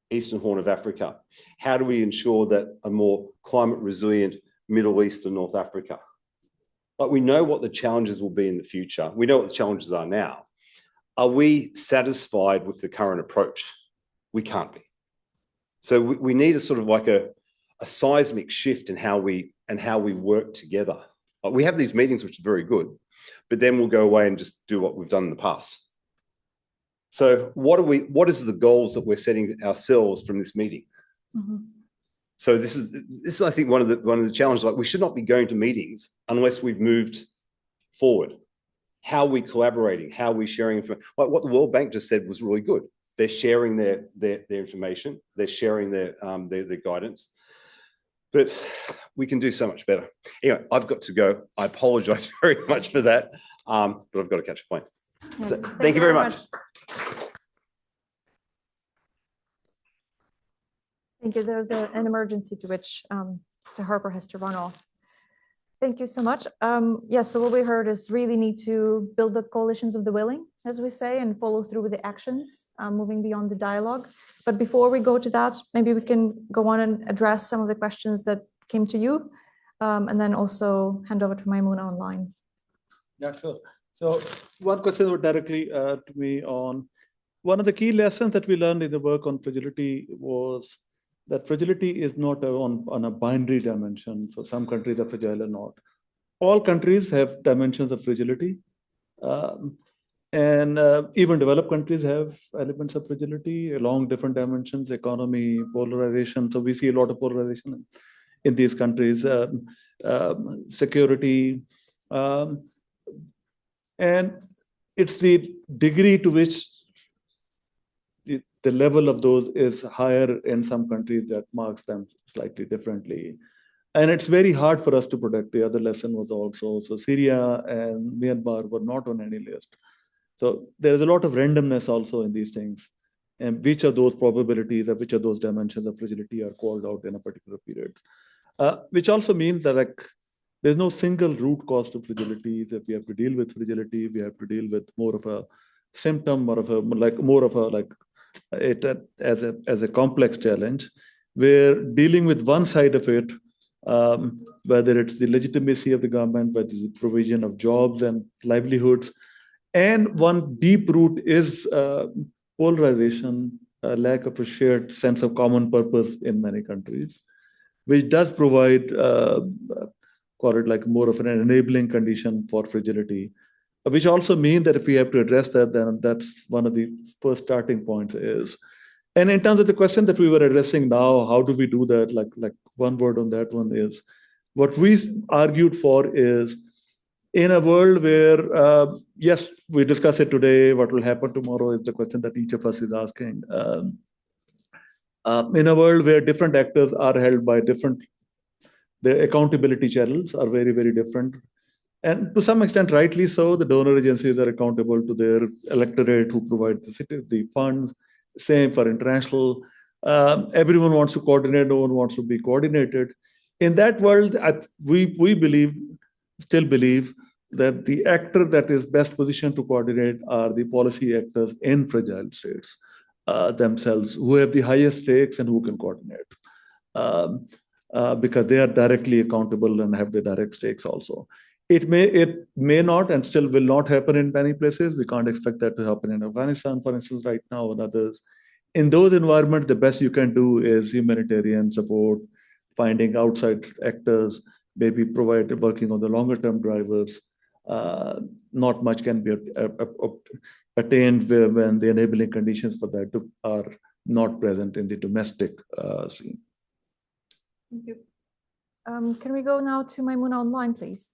Eastern Horn of Africa? How do we ensure that a more climate resilient Middle East and North Africa? We know what the challenges will be in the future. We know what the challenges are now. Are we satisfied with the current approach? We can't be. So we need a sort of a seismic shift in how we work together. We have these meetings, which are very good, but then we'll go away and just do what we've done in the past. So what is the goals that we're setting ourselves from this meeting? Mm-hmm. So this is I think one of the challenges. We should not be going to meetings unless we've moved forward. How are we collaborating? How are we sharing information? What the World Bank just said was really good. They're sharing their information. They're sharing their guidance. But we can do so much better. Anyway, I've got to go. I apologize very much for that, but I've got to catch a plane. Yes, So, thank you very much. Thank you. There's an emergency to which Sir Harper has to run off. Thank you so much. Yes, so what we heard is really need to build up coalitions of the willing as we say, and follow through with the actions, moving beyond the dialogue. But before we go to that, maybe we can go on and address some of the questions that came to you, and then also hand over to Maimouna online. Yeah, sure. So one question was directly to me on one of the key lessons that we learned in the work on fragility was that fragility is not on a binary dimension. So some countries are fragile or not. All countries have dimensions of fragility. And even developed countries have elements of fragility along different dimensions, economy, polarization. So we see a lot of polarization in these countries, security. And it's the degree to which the level of those is higher in some countries that marks them slightly differently. And it's very hard for us to predict. The other lesson was also, so Syria and Myanmar were not on any list. So there's a lot of randomness also in these things. And which of those probabilities or which of those dimensions of fragility are called out in a particular period. Which also means that there's no single root cause to fragility. If we have to deal with fragility, we have to deal with more of a symptom or as a complex challenge, where dealing with one side of it, whether it's the legitimacy of the government, whether it's the provision of jobs and livelihoods, and one deep root is polarization, a lack of a shared sense of common purpose in many countries, which does provide, call it like more of an enabling condition for fragility, which also means that if we have to address that, then that's one of the first starting points is. And in terms of the question that we were addressing now, how do we do that? Like one word on that one is, what we argued for is, in a world where, yes, we discuss it today, what will happen tomorrow is the question that each of us is asking. In a world where different actors are held by different, their accountability channels are very, very different. And to some extent, rightly so, the donor agencies are accountable to their electorate who provide the funds. Same for international. Everyone wants to coordinate, no one wants to be coordinated. In that world, we still believe that the actor that is best positioned to coordinate are the policy actors in fragile states themselves, who have the highest stakes and who can coordinate. Because they are directly accountable and have the direct stakes also. It may not and still will not happen in many places. We can't expect that to happen in Afghanistan, for instance, right now, and others. In those environments, the best you can do is humanitarian support, finding outside actors, maybe working on the longer term drivers. Not much can be attained when the enabling conditions for that are not present in the domestic scene. Thank you. Can we go now to Maimouna online, please?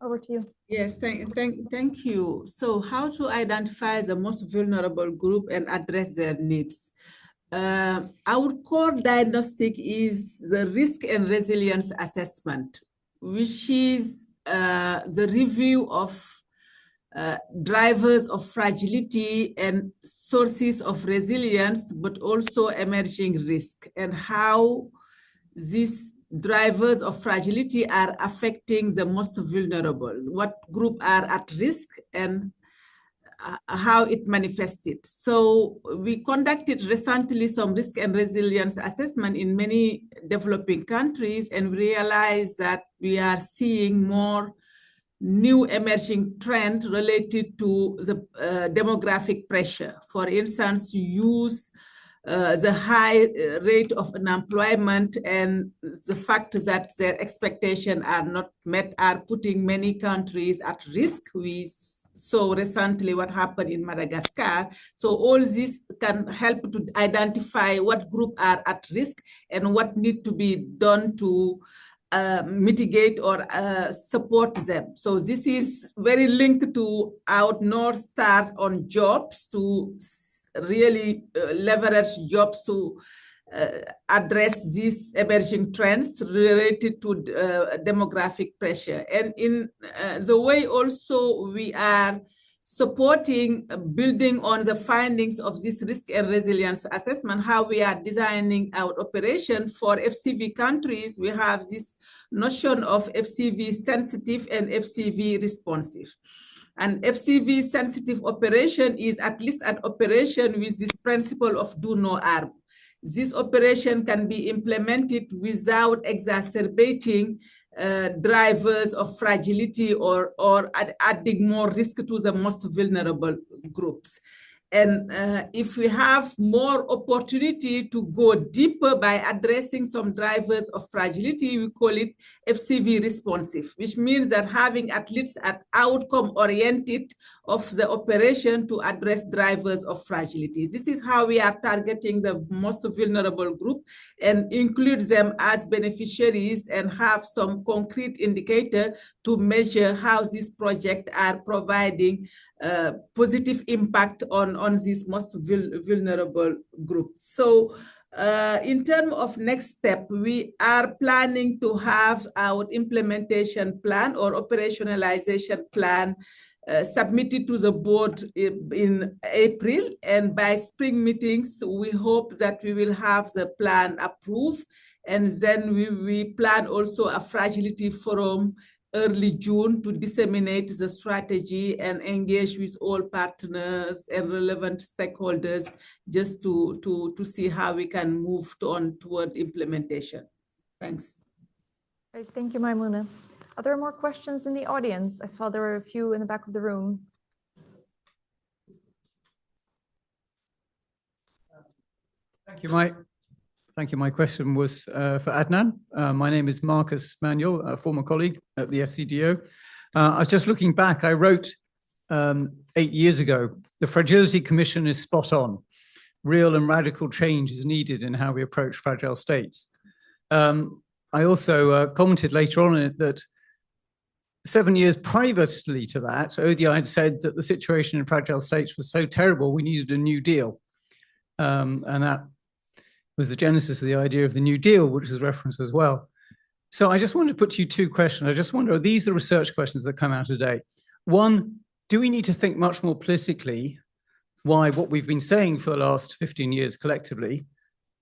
Over to you. Yes, thank you. So how to identify the most vulnerable group and address their needs? Our core diagnostic is the risk and resilience assessment, which is the review of drivers of fragility and sources of resilience, but also emerging risk, and how these drivers of fragility are affecting the most vulnerable, what group are at risk, and how it manifested. So we conducted recently some risk and resilience assessment in many developing countries, and realized that we are seeing more new emerging trend related to the demographic pressure. For instance, use the high rate of unemployment and the fact that their expectations are not met are putting many countries at risk. We saw recently what happened in Madagascar. So all this can help to identify what groups are at risk and what need to be done to mitigate or support them. So this is very linked to our North Star on jobs, to really leverage jobs to address these emerging trends related to demographic pressure. And in the way also we are supporting building on the findings of this risk and resilience assessment, how we are designing our operation for FCV countries. We have this notion of FCV sensitive and FCV responsive. And FCV sensitive operation is at least an operation with this principle of do no harm. This operation can be implemented without exacerbating drivers of fragility or adding more risk to the most vulnerable groups. And if we have more opportunity to go deeper by addressing some drivers of fragility, we call it FCV responsive, which means that having at least an outcome oriented of the operation to address drivers of fragility. This is how we are targeting the most vulnerable group and include them as beneficiaries and have some concrete indicator to measure how these projects are providing positive impact on this most vulnerable group. So in terms of next step, we are planning to have our implementation plan or operationalization plan submitted to the board in April. And by spring meetings, we hope that we will have the plan approved. And then we plan also a fragility forum early June to disseminate the strategy and engage with all partners and relevant stakeholders just to see how we can move on toward implementation. Thanks. Great, thank you, Maimouna. Are there more questions in the audience? I saw there were a few in the back of the room. Thank you, Mike. Thank you. My question was for Adnan. My name is Marcus Manuel, a former colleague at the FCDO. I was just looking back. I wrote 8 years ago, the Fragility Commission is spot on. Real and radical change is needed in how we approach fragile states. I also commented later on in it that 7 years previously to that, ODI had said that the situation in fragile states was so terrible, we needed a new deal. And that was the genesis of the idea of the New Deal, which is referenced as well. So I just wanted to put to you two questions. I just wonder, are these the research questions that come out today? One, do we need to think much more politically why what we've been saying for the last 15 years collectively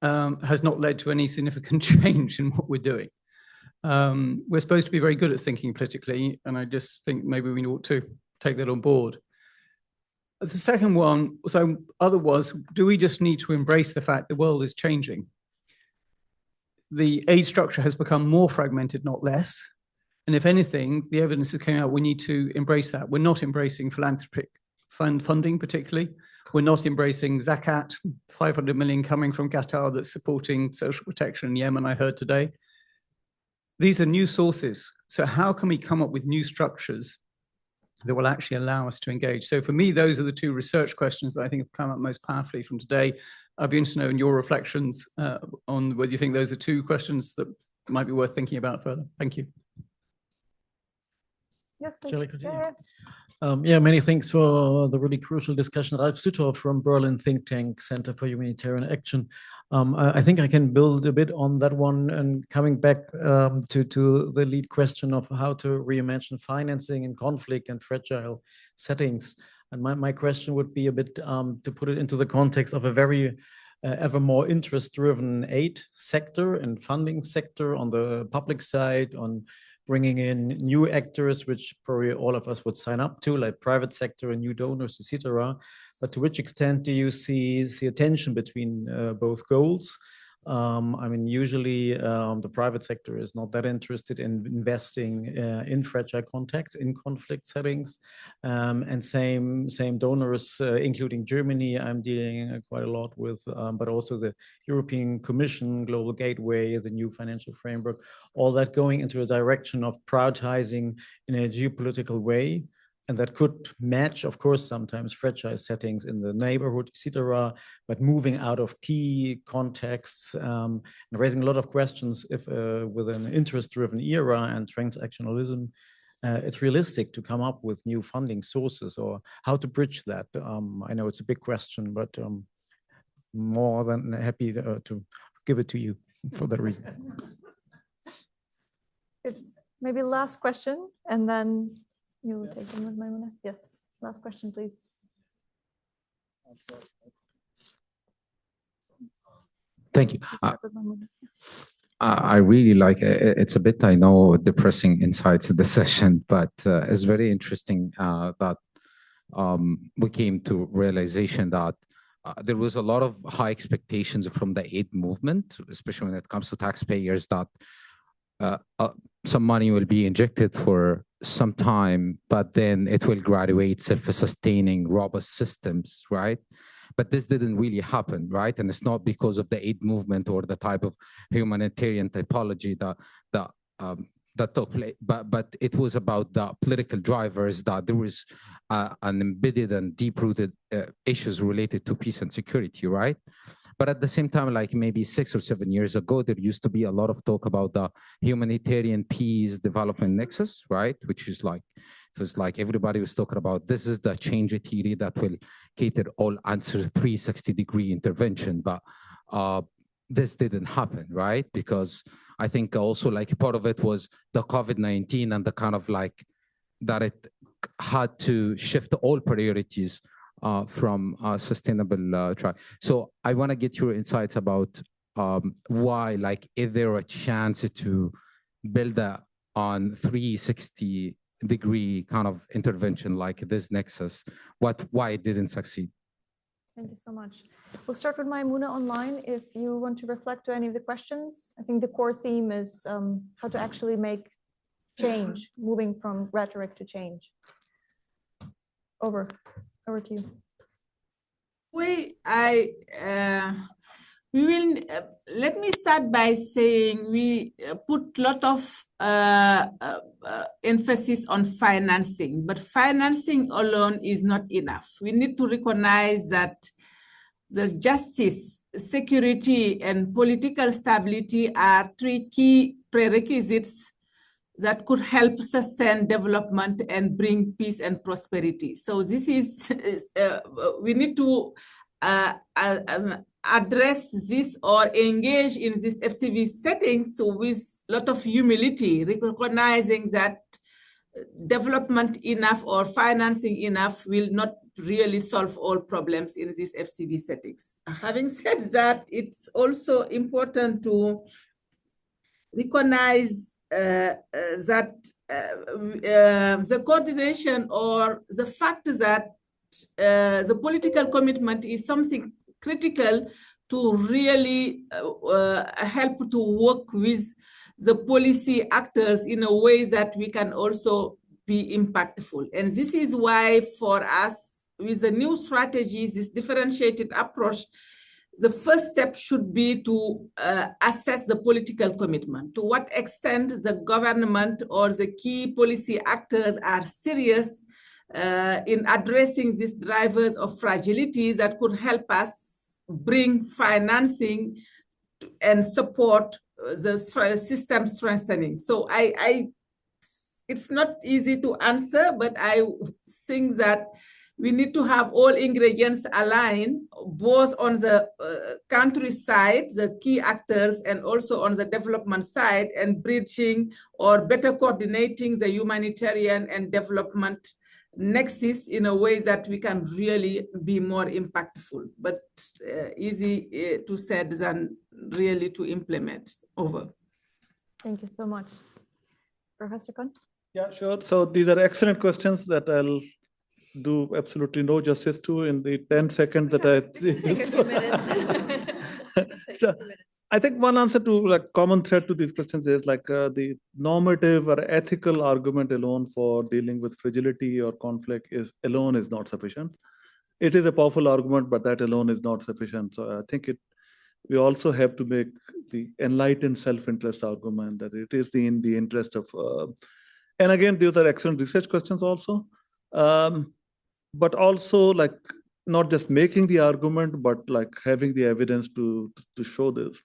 has not led to any significant change in what we're doing? We're supposed to be very good at thinking politically, and I just think maybe we ought to take that on board. The second one, was, do we just need to embrace the fact the world is changing? The aid structure has become more fragmented, not less. And if anything, the evidence that came out, we need to embrace that. We're not embracing philanthropic funding particularly. We're not embracing Zakat, 500 million coming from Qatar that's supporting social protection in Yemen, I heard today. These are new sources. So how can we come up with new structures that will actually allow us to engage? So for me, those are the two research questions that I think have come up most powerfully from today. I'd be interested to know in your reflections on whether you think those are two questions that might be worth thinking about further. Thank you. Yes, please. Shall I continue? Yeah. Many thanks for the really crucial discussion. Ralf Süttorf from Berlin think tank Center for Humanitarian Action. I think I can build a bit on that one and coming back to the lead question of how to reimagine financing in conflict and fragile settings. And my question would be a bit to put it into the context of a very ever more interest-driven aid sector and funding sector on the public side, on bringing in new actors, which probably all of us would sign up to, like private sector and new donors, etc. But to which extent do you see a tension between both goals? I mean, usually the private sector is not that interested in investing in fragile contexts, in conflict settings, and same donors, including Germany, I'm dealing quite a lot with, but also the European Commission, Global Gateway, the new financial framework, all that going into a direction of prioritizing in a geopolitical way. And that could match, of course, sometimes fragile settings in the neighborhood, etc., but moving out of key contexts and raising a lot of questions if with an interest-driven era and transactionalism, it's realistic to come up with new funding sources or how to bridge that. I know it's a big question, but more than happy to give it to you for that reason. It's maybe last question, and then you will take them with Maimouna. Yes, last question, please. Thank you. I really like it. It's a bit, I know, depressing insights of the session, but it's very interesting that we came to realization that there was a lot of high expectations from the aid movement, especially when it comes to taxpayers, that some money will be injected for some time, but then it will graduate self-sustaining, robust systems, right? But this didn't really happen, right? And it's not because of the aid movement or the type of humanitarian typology that took place, but it was about the political drivers, that there was an embedded and deep-rooted issues related to peace and security, right? But at the same time, like maybe 6 or 7 years ago, there used to be a lot of talk about the humanitarian peace development nexus, right? Which is like, it was like everybody was talking about, this is the change theory that will cater all answers 360-degree intervention. But this didn't happen, right? Because I think also like part of it was the COVID-19 and the kind of like that it had to shift all priorities from sustainable track. So I want to get your insights about why, like, is there a chance to build on 360-degree kind of intervention like this nexus? Why it didn't succeed? Thank you so much. We'll start with Maimouna online. If you want to reflect to any of the questions, I think the core theme is how to actually make change, moving from rhetoric to change. Over to you. Let me start by saying we put a lot of emphasis on financing, but financing alone is not enough. We need to recognize that the justice, security, and political stability are 3 key prerequisites that could help sustain development and bring peace and prosperity. So this is, we need to address this or engage in this FCV settings with a lot of humility, recognizing that development enough or financing enough will not really solve all problems in these FCV settings. Having said that, it's also important to recognize that the coordination or the fact that the political commitment is something critical to really help to work with the policy actors in a way that we can also be impactful. And this is why for us, with the new strategies, this differentiated approach, the first step should be to assess the political commitment. To what extent the government or the key policy actors are serious in addressing these drivers of fragility that could help us bring financing and support the system strengthening. So it's not easy to answer, but I think that we need to have all ingredients aligned, both on the country side, the key actors, and also on the development side, and bridging or better coordinating the humanitarian and development nexus in a way that we can really be more impactful, but easy to say than really to implement. Over. Thank you so much. Professor Kun? Yeah, sure. So these are excellent questions that I'll do absolutely no justice to in the 10 seconds that I take a few minutes. So I think one answer to like common thread to these questions is like the normative or ethical argument alone for dealing with fragility or conflict is not sufficient. It is a powerful argument, but that alone is not sufficient. So I think we also have to make the enlightened self-interest argument that it is in the interest of, and again, these are excellent research questions also. But also like not just making the argument, but like having the evidence to show this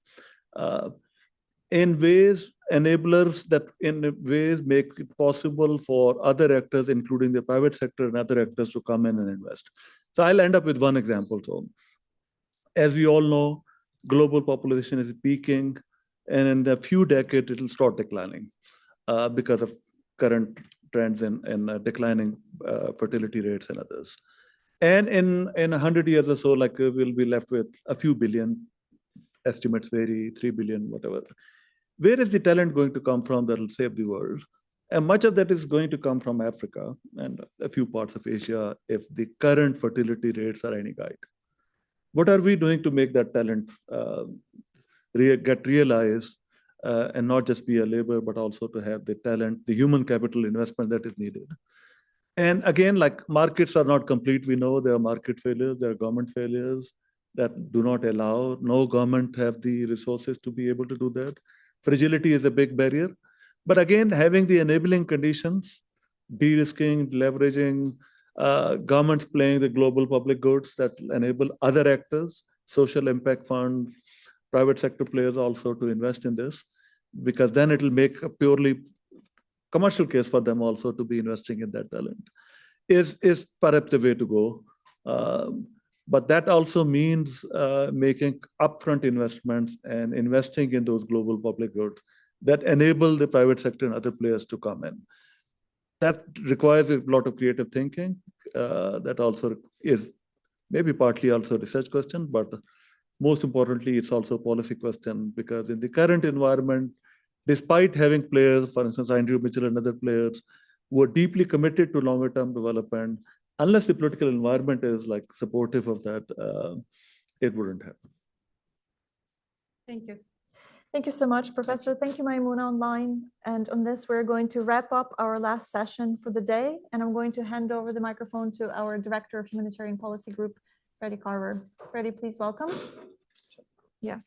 in ways, enablers that in ways make it possible for other actors, including the private sector and other actors, to come in and invest. So I'll end up with one example. So as we all know, global population is peaking, and in a few decades, it will start declining because of current trends in declining fertility rates and others. And in 100 years or so, like we'll be left with a few billion, estimates vary, 3 billion, whatever. Where is the talent going to come from that will save the world? And much of that is going to come from Africa and a few parts of Asia if the current fertility rates are any guide. What are we doing to make that talent get realized and not just be a labor, but also to have the talent, the human capital investment that is needed? And again, like markets are not complete. We know there are market failures, there are government failures that do not allow, no government have the resources to be able to do that. Fragility is a big barrier. But again, having the enabling conditions, de-risking, leveraging, governments playing the global public goods that enable other actors, social impact funds, private sector players also to invest in this, because then it'll make a purely commercial case for them also to be investing in that talent, is perhaps the way to go. But that also means making upfront investments and investing in those global public goods that enable the private sector and other players to come in. That requires a lot of creative thinking. That also is maybe partly also a research question, but most importantly, it's also a policy question, because in the current environment, despite having players, for instance, Andrew Mitchell and other players, who are deeply committed to longer term development, unless the political environment is like supportive of that, it wouldn't happen. Thank you. Thank you so much, Professor. Thank you, Maimouna online. And on this, we're going to wrap up our last session for the day. And I'm going to hand over the microphone to our Director of Humanitarian Policy Group, Freddie Carver. Freddie, please welcome. Yeah.